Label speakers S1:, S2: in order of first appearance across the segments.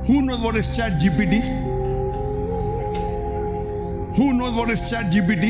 S1: Who knows what is Chat GPT? Who knows what is Chat GPT?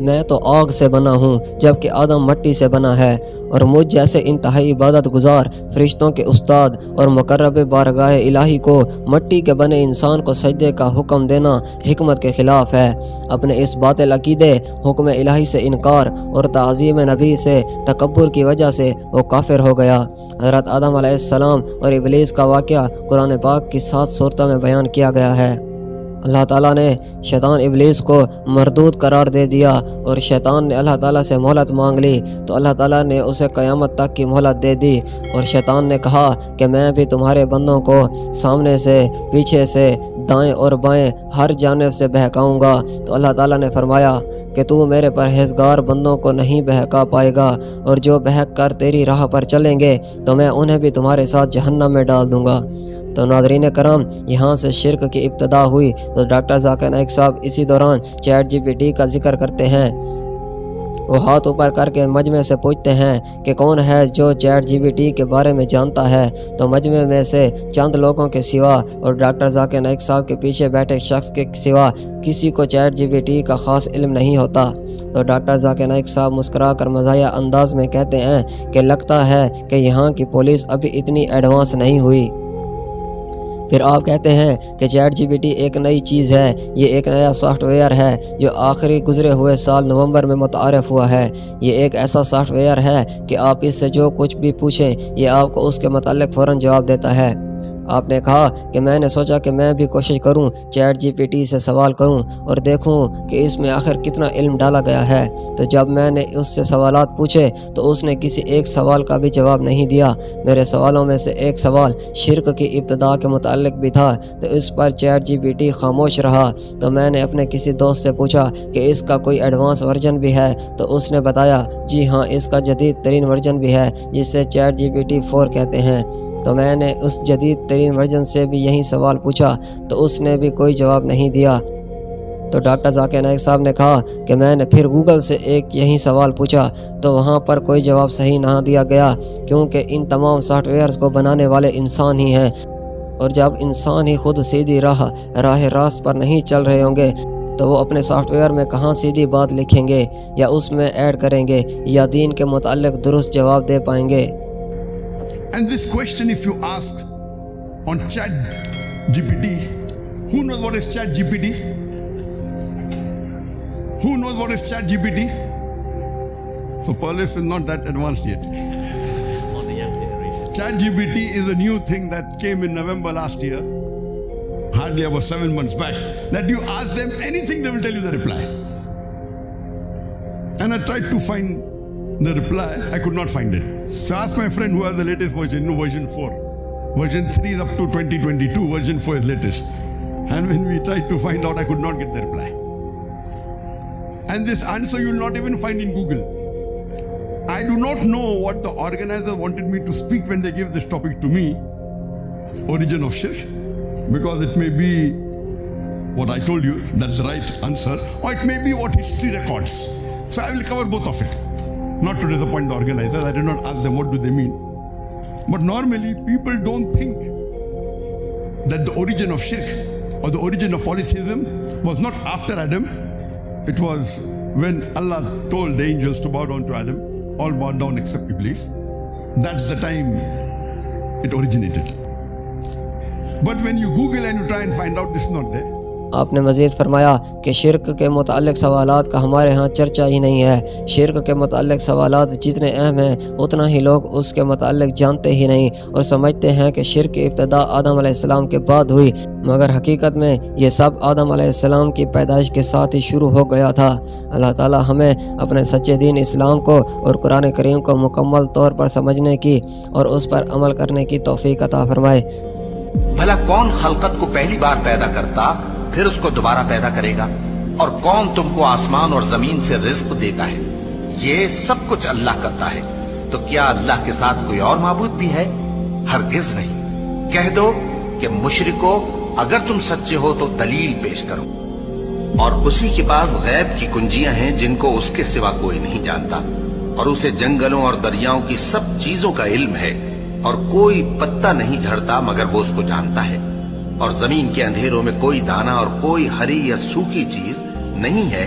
S2: میں تو آگ سے بنا ہوں جبکہ آدم مٹی سے بنا ہے، اور مجھ جیسے انتہائی عبادت گزار فرشتوں کے استاد اور مقرب بارگاہ الہی کو مٹی کے بنے انسان کو سجدے کا حکم دینا حکمت کے خلاف ہے۔ اپنے اس باطل عقیدے، حکم الہی سے انکار اور تعظیم نبی سے تکبر کی وجہ سے وہ کافر ہو گیا۔ حضرت آدم علیہ السلام اور ابلیس کا واقعہ قرآن پاک کی 7 صورتوں میں بیان کیا گیا ہے۔ اللہ تعالیٰ نے شیطان ابلیس کو مردود قرار دے دیا، اور شیطان نے اللہ تعالیٰ سے مہلت مانگ لی تو اللہ تعالیٰ نے اسے قیامت تک کی مہلت دے دی، اور شیطان نے کہا کہ میں بھی تمہارے بندوں کو سامنے سے، پیچھے سے، دائیں اور بائیں ہر جانب سے بہکاؤں گا۔ تو اللہ تعالیٰ نے فرمایا کہ تو میرے پرہیزگار بندوں کو نہیں بہکا پائے گا، اور جو بہک کر تیری راہ پر چلیں گے تو میں انہیں بھی تمہارے ساتھ جہنم میں ڈال دوں گا۔ تو ناظرین کرام، یہاں سے شرک کی ابتدا ہوئی تو ڈاکٹر ذاکر نائک صاحب اسی دوران چیٹ جی پی ٹی کا ذکر کرتے ہیں۔ وہ ہاتھ اوپر کر کے مجمع سے پوچھتے ہیں کہ کون ہے جو چیٹ جی پی ٹی کے بارے میں جانتا ہے، تو مجمع میں سے چند لوگوں کے سوا اور ڈاکٹر ذاکر نائک صاحب کے پیچھے بیٹھے شخص کے سوا کسی کو چیٹ جی پی ٹی کا خاص علم نہیں ہوتا۔ تو ڈاکٹر ذاکر نائک صاحب مسکرا کر مزاحیہ انداز میں کہتے ہیں کہ لگتا ہے کہ یہاں کی پولیس ابھی اتنی ایڈوانس نہیں ہوئی۔ پھر آپ کہتے ہیں کہ چیٹ جی پی ٹی ایک نئی چیز ہے، یہ ایک نیا سافٹ ویئر ہے جو آخری گزرے ہوئے سال نومبر میں متعارف ہوا ہے۔ یہ ایک ایسا سافٹ ویئر ہے کہ آپ اس سے جو کچھ بھی پوچھیں یہ آپ کو اس کے متعلق فوراً جواب دیتا ہے۔ آپ نے کہا کہ میں نے سوچا کہ میں بھی کوشش کروں، چیٹ جی پی ٹی سے سوال کروں اور دیکھوں کہ اس میں آخر کتنا علم ڈالا گیا ہے۔ تو جب میں نے اس سے سوالات پوچھے تو اس نے کسی ایک سوال کا بھی جواب نہیں دیا۔ میرے سوالوں میں سے ایک سوال شرک کی ابتدا کے متعلق بھی تھا، تو اس پر چیٹ جی پی ٹی خاموش رہا۔ تو میں نے اپنے کسی دوست سے پوچھا کہ اس کا کوئی ایڈوانس ورژن بھی ہے، تو اس نے بتایا جی ہاں، اس کا جدید ترین ورژن بھی ہے جسے چیٹ جی پی ٹی 4 کہتے ہیں۔ تو میں نے اس جدید ترین ورژن سے بھی یہی سوال پوچھا تو اس نے بھی کوئی جواب نہیں دیا۔ تو ڈاکٹر ذاکر نائک صاحب نے کہا کہ میں نے پھر گوگل سے ایک یہی سوال پوچھا تو وہاں پر کوئی جواب صحیح نہ دیا گیا، کیونکہ ان تمام سافٹ ویئرز کو بنانے والے انسان ہی ہیں، اور جب انسان ہی خود سیدھی راہ راست پر نہیں چل رہے ہوں گے تو وہ اپنے سافٹ ویئر میں کہاں سیدھی بات لکھیں گے یا اس میں ایڈ کریں گے یا دین کے متعلق درست جواب دے پائیں گے۔
S1: And this question, if you ask on Chat GPT, who knows what is Chat GPT? Who knows what is Chat GPT? So police is not that advanced yet. Chat GPT is a new thing that came in November last year, hardly about 7 months back, that you ask them anything, they will tell you the reply. And I tried to find the reply, I could not find it. So I asked my friend who has the latest version, version 4. Version 3 is up to 2022, version 4 is latest. And when we tried to find out, I could not get the reply. And this answer you will not even find in Google. I do not know what the organizer wanted me to speak when they gave this topic to me, origin of shirk, because it may be what I told you, that's the right answer, or it may be what history records. So I will cover both of it. Not to disappoint the organizers, I did not ask them what do they mean. But normally people don't think that the origin of shirk or the origin of polytheism was not after Adam. It was when Allah told the angels to bow down to Adam, all bowed down except Iblis. That's the time it originated. But when you Google and you try and find out, this is not there.
S2: آپ نے مزید فرمایا کہ شرک کے متعلق سوالات کا ہمارے ہاں چرچا ہی نہیں ہے۔ شرک کے متعلق سوالات جتنے اہم ہیں اتنا ہی لوگ اس کے متعلق جانتے ہی نہیں اور سمجھتے ہیں کہ شرک کی ابتدا آدم علیہ السلام کے بعد ہوئی، مگر حقیقت میں یہ سب آدم علیہ السلام کی پیدائش کے ساتھ ہی شروع ہو گیا تھا۔ اللہ تعالی ہمیں اپنے سچے دین اسلام کو اور قرآن کریم کو مکمل طور پر سمجھنے کی اور اس پر عمل کرنے کی توفیق عطا فرمائے۔
S3: بھلا کون خلقت کو پہلی بار پیدا کرتا پھر اس کو دوبارہ پیدا کرے گا؟ اور کون تم کو آسمان اور زمین سے رزق دیتا ہے؟ یہ سب کچھ اللہ کرتا ہے، تو کیا اللہ کے ساتھ کوئی اور معبود بھی ہے؟ ہرگز نہیں۔ کہہ دو کہ مشرکو، اگر تم سچے ہو تو دلیل پیش کرو، اور اسی کے پاس غیب کی کنجیاں ہیں جن کو اس کے سوا کوئی نہیں جانتا، اور اسے جنگلوں اور دریاؤں کی سب چیزوں کا علم ہے، اور کوئی پتا نہیں جھڑتا مگر وہ اس کو جانتا ہے، اور زمین کے اندھیروں میں کوئی دانا اور کوئی ہری یا سوکھی چیز نہیں ہے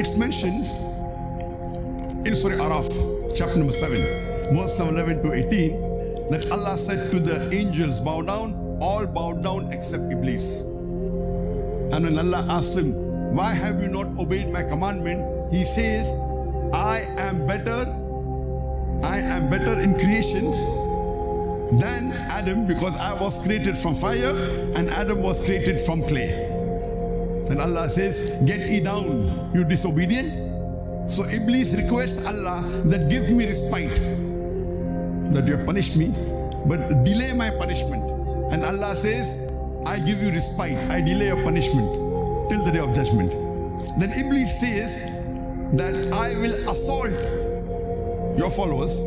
S1: It's mentioned in Surah Araf, chapter number 7, verse number 11 to 18, that Allah said to the angels, bow down, all bowed down except Iblis. And when Allah asked him, why have you not obeyed my commandment? He says, I am better in creation than Adam, because I was created from fire and Adam was created from clay. Then Allah says, get ye down, you disobedient. So Iblis requests Allah that give me respite, that you have punished me, but delay my punishment. And Allah says, I give you respite, I delay your punishment till the day of judgment. Then Iblis says that I will assault your followers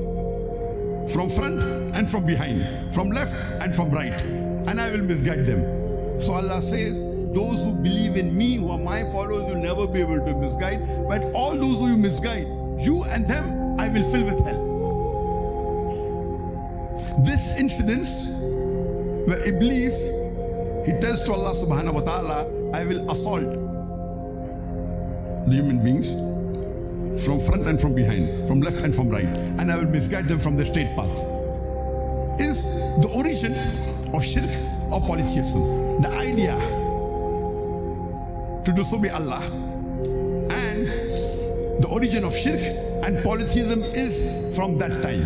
S1: from front and from behind, from left and from right, and I will misguide them. So Allah says, those who believe in me, who are my followers, will never be able to misguide, but all those who you misguide, you and them, I will fill with hell. This incident where Iblis, he tells to Allah subhanahu wa ta'ala, I will assault the human beings from front and from behind, from left and from right, and I will misguide them from the straight path, is the origin of shirk or polytheism. The idea to disobey Allah, and the origin of shirk and polytheism is from that time.